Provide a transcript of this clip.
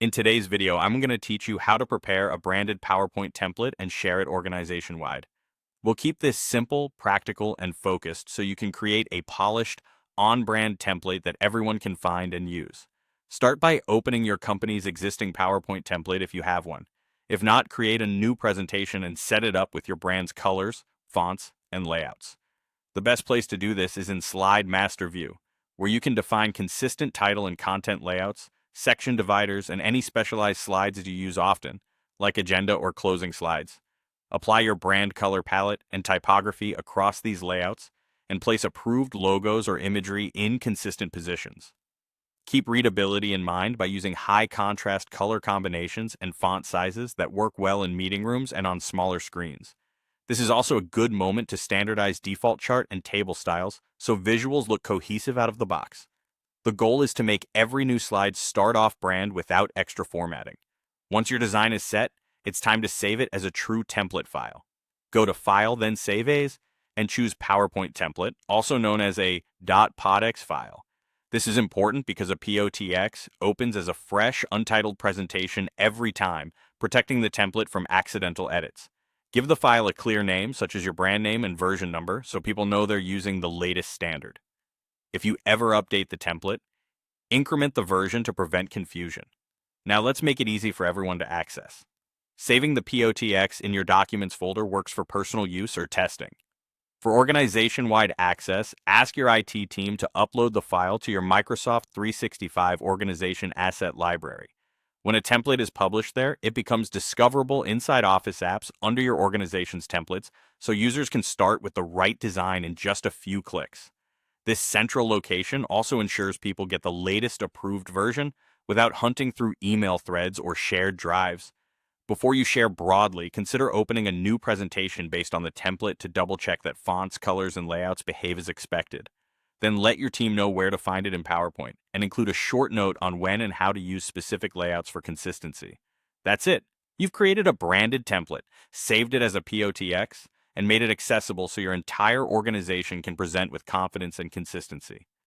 In today's video, I'm going to teach you how to prepare a branded PowerPoint template and share it organization-wide. We'll keep this simple, practical, and focused so you can create a polished, on-brand template that everyone can find and use. Start by opening your company's existing PowerPoint template if you have one. If not, create a new presentation and set it up with your brand's colors, fonts, and layouts. The best place to do this is in Slide Master View, where you can define consistent title and content layouts, section dividers, and any specialized slides that you use often, like agenda or closing slides. Apply your brand color palette and typography across these layouts, and place approved logos or imagery in consistent positions. Keep readability in mind by using high contrast color combinations and font sizes that work well in meeting rooms and on smaller screens. This is also a good moment to standardize default chart and table styles so visuals look cohesive out of the box. The goal is to make every new slide start off brand without extra formatting. Once your design is set, it's time to save it as a true template file. Go to File, then Save As, and choose PowerPoint template, also known as a .potx file. This is important because a POTX opens as a fresh, untitled presentation every time, protecting the template from accidental edits. Give the file a clear name, such as your brand name and version number, so people know they're using the latest standard. If you ever update the template, increment the version to prevent confusion. Now let's make it easy for everyone to access. Saving the POTX in your Documents folder works for personal use or testing. For organization-wide access, ask your IT team to upload the file to your Microsoft 365 Organization Asset Library. When a template is published there, it becomes discoverable inside Office apps under your organization's templates, so users can start with the right design in just a few clicks. This central location also ensures people get the latest approved version without hunting through email threads or shared drives. Before you share broadly, consider opening a new presentation based on the template to double-check that fonts, colors, and layouts behave as expected. Then let your team know where to find it in PowerPoint, and include a short note on when and how to use specific layouts for consistency. That's it. You've created a branded template, saved it as a POTX, and made it accessible so your entire organization can present with confidence and consistency.